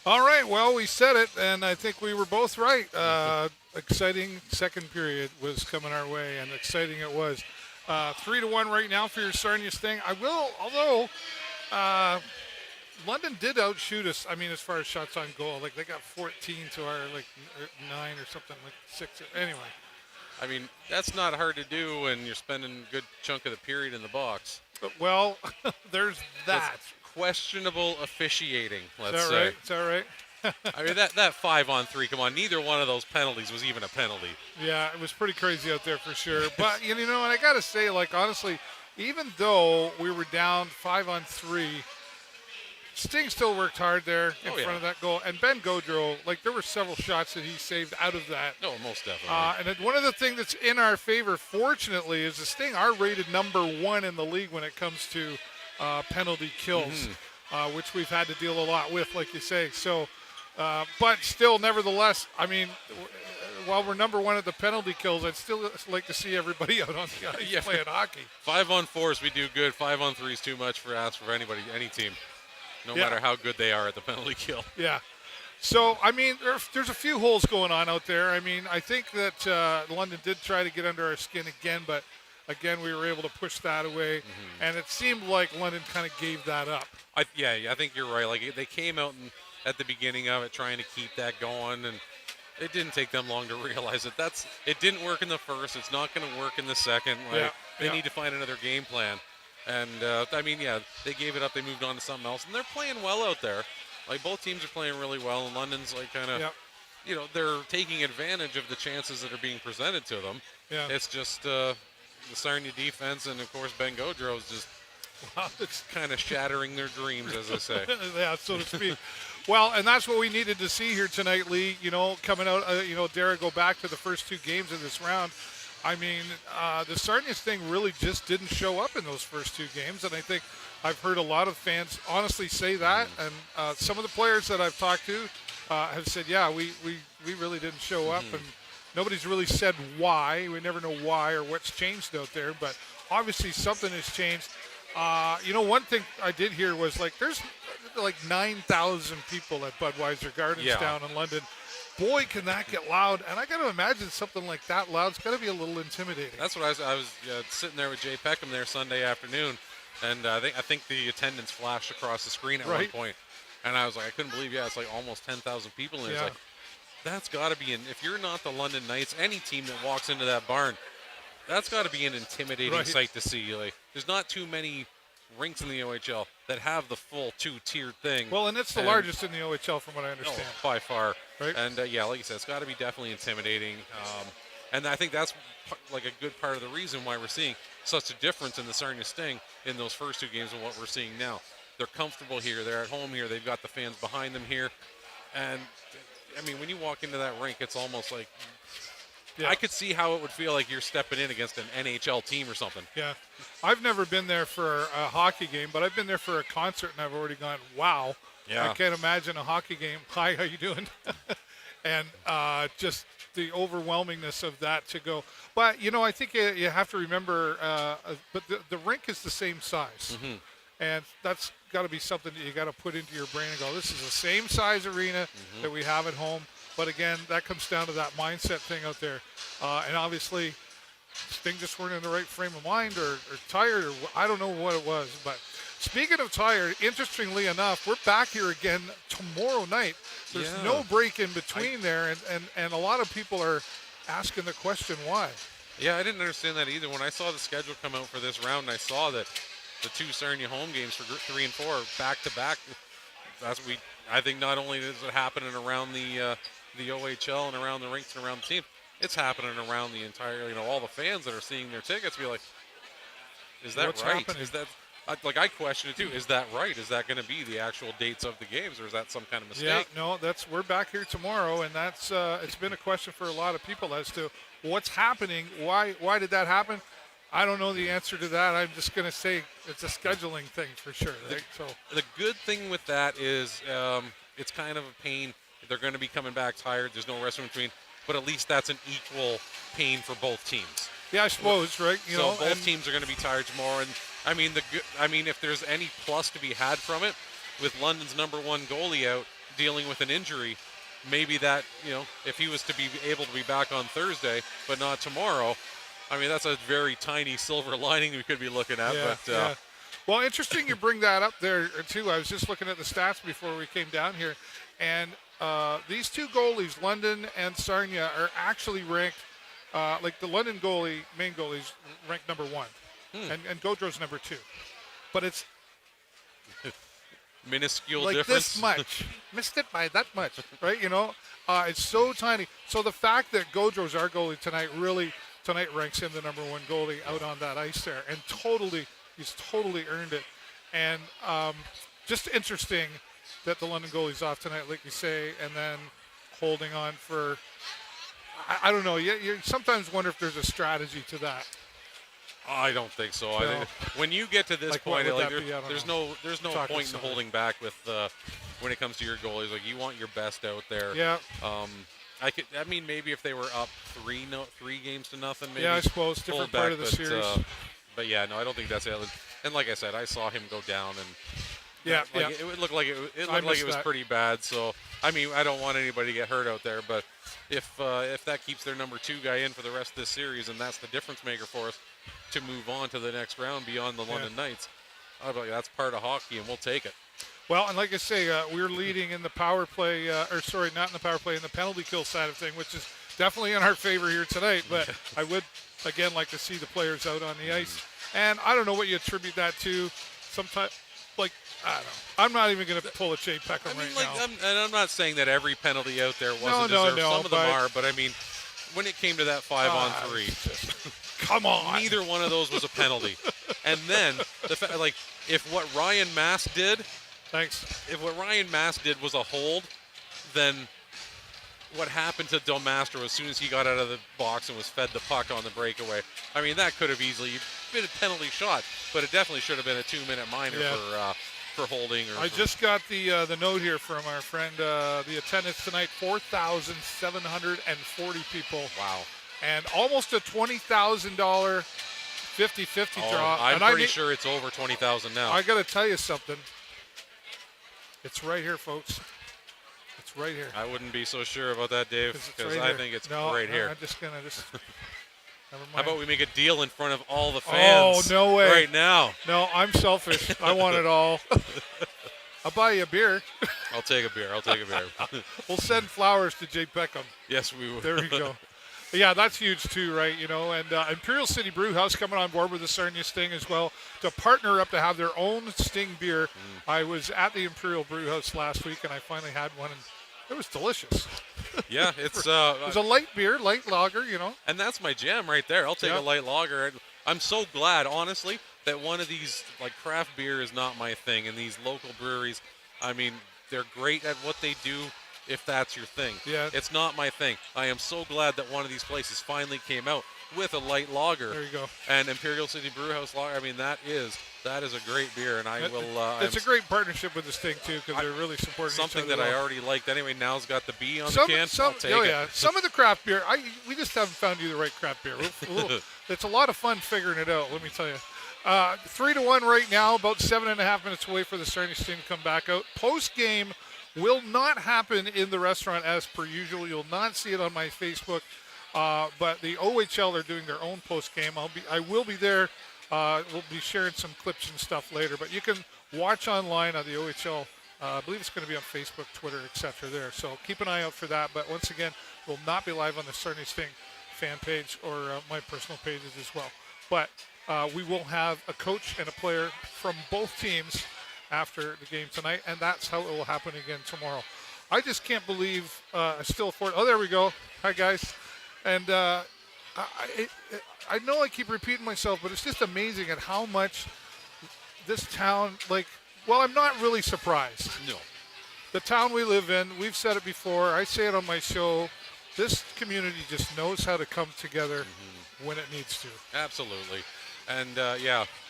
All right, well, we said it, and I think we were both right. Exciting second period was coming our way, and exciting it was. 3-1 right now for your Sarnia Sting. I will, although London did outshoot us. I mean, as far as shots on goal, like they got 14 to our 9 or something, like 6. Anyway. I mean, that's not hard to do when you're spending a good chunk of the period in the box. Well, there's that. That's questionable officiating, let's Is that say. right? Is that right? I mean, that 5-on-3, come on, neither one of those penalties was even a penalty. Yeah, it was pretty crazy out there for sure. But, and I got to say, honestly, even though we were down 5-on-3, Sting still worked hard there in front of that goal. And Ben Gaudreau, there were several shots that he saved out of that. No, most definitely. And one of the things that's in our favor, fortunately, is the Sting are rated number 1 in the league when it comes to penalty kills, which we've had to deal a lot with, like you say. So, but still, nevertheless, I mean, while we're number 1 at the penalty kills, I'd still like to see everybody out on the ice playing hockey. 5-on-4s we do good. 5-on-3s too much for anybody, any team, no matter how good they are at the penalty kill. Yeah. So, I mean, there's a few holes going on out there. I mean, I think that London did try to get under our skin again, but again, we were able to push that away, and it seemed like London kind of gave that up. I think you're right. They came out at the beginning of it trying to keep that going, and it didn't take them long to realize that it didn't work in the first. It's not going to work in the second. They need to find another game plan. And, they gave it up. They moved on to something else, and they're playing well out there. Both teams are playing really well, and London's they're taking advantage of the chances that are being presented to them. Yeah. It's just the Sarnia defense, and of course Ben Gaudreau is just it's kind of shattering their dreams, as I say. Yeah, so to speak. Well, and that's what we needed to see here tonight, Lee. Coming out, dare I go back to the first 2 games of this round. I mean, the Sarnia thing really just didn't show up in those first 2 games, and I think I've heard a lot of fans honestly say that, and some of the players that I've talked to have said, yeah, we really didn't show up, and nobody's really said why. We never know why or what's changed out there, but obviously something has changed. One thing I did hear was there's 9,000 people at Budweiser Gardens down in London. Boy, can that get loud. And I got to imagine something like that loud's got to be a little intimidating. That's what I was sitting there with Jay Peckham there Sunday afternoon, and I think the attendance flashed across the screen at one point. And I was like, I couldn't believe, it's almost 10,000 people in there. It's that's got to be if you're not the London Knights, any team that walks into that barn, that's got to be an intimidating sight to see. There's not too many rinks in the OHL that have the full 2-tiered thing. Well, and it's the largest in the OHL from what I understand. By far. Right? And, like you said, it's got to be definitely intimidating. And I think that's a good part of the reason why we're seeing such a difference in the Sarnia Sting in those first 2 games and what we're seeing now. They're comfortable here. They're at home here. They've got the fans behind them here. And, I mean, when you walk into that rink, it's almost like I could see how it would feel like you're stepping in against an NHL team or something. Yeah. I've never been there for a hockey game, but I've been there for a concert, and I've already gone, wow. Yeah. I can't imagine a hockey game. Hi, how you doing? And just the overwhelmingness of that to go. But, I think you have to remember, but the rink is the same size. And that's got to be something that you got to put into your brain and go, this is the same size arena that we have at home. But again, that comes down to that mindset thing out there. And obviously, Sting just weren't in the right frame of mind or tired, or I don't know what it was. But speaking of tired, interestingly enough, we're back here again tomorrow night. There's no break in between there, and a lot of people are asking the question why. Yeah, I didn't understand that either. When I saw the schedule come out for this round, and I saw that the 2 Sarnia home games for Group 3 and 4 are back-to-back. I think not only is it happening around the OHL and around the rinks and around the team, it's happening around the entire, all the fans that are seeing their tickets be like, is that What's right? happening? Is that, I question it too. Is that right? Is that going to be the actual dates of the games, or is that some kind of mistake? Yeah, no, we're back here tomorrow, and that's it's been a question for a lot of people as to what's happening. Why did that happen? I don't know the answer to that. I'm just going to say it's a scheduling thing for sure. Right? The good thing with that is it's kind of a pain. They're going to be coming back tired. There's no rest in between. But at least that's an equal pain for both teams. Yeah, I suppose, right? Both teams are going to be tired tomorrow. And, I mean, if there's any plus to be had from it, with London's number 1 goalie out, dealing with an injury, maybe that, if he was to be able to be back on Thursday, but not tomorrow, I mean, that's a very tiny silver lining we could be looking at. Yeah. Well, interesting you bring that up there, too. I was just looking at the stats before we came down here, and these two goalies, London and Sarnia, are actually ranked, like the London main goalie's ranked number 1, and Gaudreau's number 2. But it's minuscule like difference. This much. Missed it by that much, right? It's so tiny. So the fact that Gaudreau's our goalie tonight ranks him the number 1 goalie out on that ice there, and he's totally earned it. And just interesting that the London goalie's off tonight, like you say, and then holding on for, I don't know. You sometimes wonder if there's a strategy to that. I don't think so. I think when you get to this point, there's no point in holding back with when it comes to your goalies. Like, you want your best out there. Yeah. Maybe if they were up 3 games to nothing, maybe. Yeah, I suppose different part of the series. But yeah, no, I don't think that's it. And like I said, I saw him go down, and it looked like it was pretty bad. So I mean, I don't want anybody to get hurt out there, but if that keeps their number 2 guy in for the rest of this series, and that's the difference maker for us to move on to the next round beyond the London Knights, that's part of hockey, and we'll take it. Well, and like I say, we're leading in the power play, not in the power play, in the penalty kill side of thing, which is definitely in our favor here tonight. But I would, again, like to see the players out on the ice. And I don't know what you attribute that to. Sometimes, I don't know. I'm not even going to pull a Jay Peckham now. I'm not saying that every penalty out there wasn't deserved. Some of them are, but I mean, when it came to that 5-on-3, come on, neither one of those was a penalty. And then if what Ryan Mask did, if what Ryan Mask did was a hold, then what happened to Delmaster as soon as he got out of the box and was fed the puck on the breakaway, I mean, that could have easily been a penalty shot, but it definitely should have been a 2-minute minor for holding. I just got the note here from our friend. The attendance tonight, 4,740 people. Wow. And almost a $20,000 50-50 draw. I'm pretty sure it's over 20,000 now. I got to tell you something. It's right here, folks. It's right here. I wouldn't be so sure about that, Dave, because I think it's right here. I'm just going to never mind. How about we make a deal in front of all the fans? Oh, no way. Right now. No, I'm selfish. I want it all. I'll buy you a beer. I'll take a beer. We'll send flowers to Jay Peckham. Yes, we will. There we go. Yeah, that's huge too, right? And Imperial City Brew House coming on board with the Sarnia Sting as well to partner up to have their own Sting beer. I was at the Imperial Brew House last week, and I finally had one, and it was delicious. Yeah, it was a light beer, light lager, And that's my jam right there. I'll take a light lager. I'm so glad, honestly, that one of these, craft beer is not my thing, and these local breweries, I mean, they're great at what they do. If that's your thing. Yeah. It's not my thing. I am so glad that one of these places finally came out with a light lager. There you go. And Imperial City Brewhouse Lager, I mean, that is a great beer, and I will. It's a great partnership with the Sting too, because they're really supporting something each other. that I already liked anyway. Now's got the B on the can. I'll take it. Some of the craft beer, we just haven't found you the right craft beer. It's a lot of fun figuring it out. Let me tell you. 3-1 right now. About 7.5 minutes away for the Sarnia Sting to come back out. Post game will not happen in the restaurant as per usual. You'll not see it on my Facebook. But the OHL are doing their own post game. I will be there. We'll be sharing some clips and stuff later. But you can watch online on the OHL. I believe it's going to be on Facebook, Twitter, etc. there. So keep an eye out for that. But once again, we'll not be live on the Sarnia Sting fan page or my personal pages as well. But we will have a coach and a player from both teams after the game tonight, and that's how it will happen again tomorrow. I just can't believe I still afford. Oh, there we go. Hi, guys. And I know I keep repeating myself, but it's just amazing at how much this town, I'm not really surprised. No. The town we live in, we've said it before. I say it on my show. This community just knows how to come together when it needs to. Absolutely. And,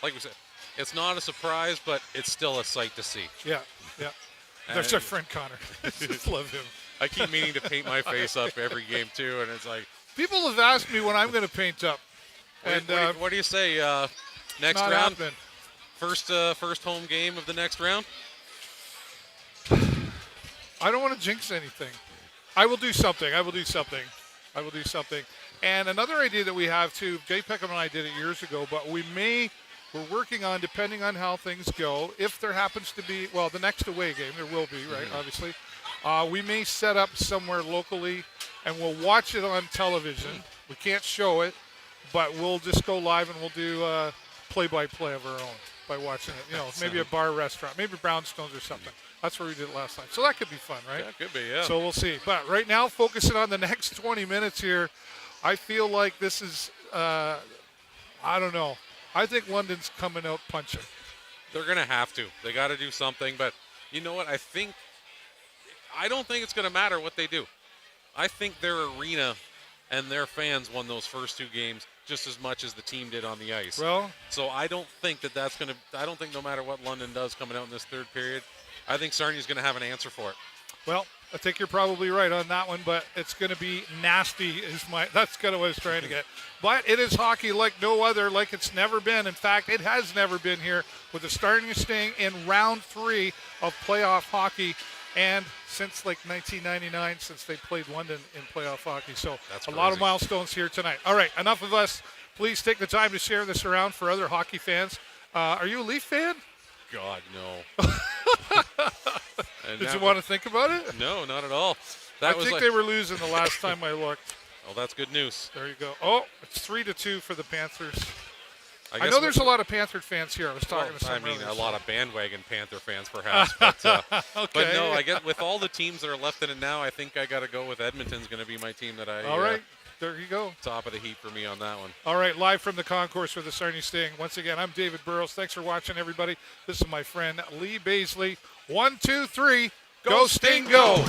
like we said, it's not a surprise, but it's still a sight to see. Yeah. There's our friend Connor. Just love him. I keep meaning to paint my face up every game, too, and it's like... People have asked me when I'm going to paint up. What do you say? Next round? Happening. First home game of the next round? I don't want to jinx anything. I will do something. And another idea that we have too, Jay Peckham and I did it years ago, but we're working on, depending on how things go, if there happens to be, well, the next away game, there will be, right, obviously, we may set up somewhere locally and we'll watch it on television. We can't show it, but we'll just go live and we'll do play-by-play of our own by watching it. Maybe a bar restaurant, maybe Brownstones or something. That's where we did it last time. So that could be fun, right? Yeah, could be, yeah. So we'll see. But right now, focusing on the next 20 minutes here, I feel like this is, I don't know. I think London's coming out punching. They're going to have to. They got to do something. But you know what? I don't think it's going to matter what they do. I think their arena and their fans won those first 2 games just as much as the team did on the ice. Well, so I don't think that's going to – I don't think no matter what London does coming out in this third period, I think Sarnia's going to have an answer for it. Well, I think you're probably right on that one, but it's going to be nasty. That's kind of what I was trying to get. But it is hockey like no other, like it's never been. In fact, it has never been here, with the Sarnia staying in round 3 of playoff hockey, and since like 1999, since they played London in playoff hockey. So that's a lot of milestones here tonight. All right, enough of us. Please take the time to share this around for other hockey fans. Are you a Leaf fan? God, no. Did you want to think about it? No, not at all. I think they were losing the last time I looked. Oh, that's good news. There you go. Oh, it's 3-2 for the Panthers. I know there's a lot of Panther fans here. I was talking to some a lot of bandwagon Panther fans, perhaps. But, okay. But no, I guess with all the teams that are left in it now, I think I got to go with Edmonton's going to be my team that I. All right. There you go. Top of the heap for me on that one. All right, live from the concourse with the Sarnia Sting. Once again, I'm David Burrows. Thanks for watching, everybody. This is my friend Lee Bazeley. 1, 2, 3. Go Sting, go!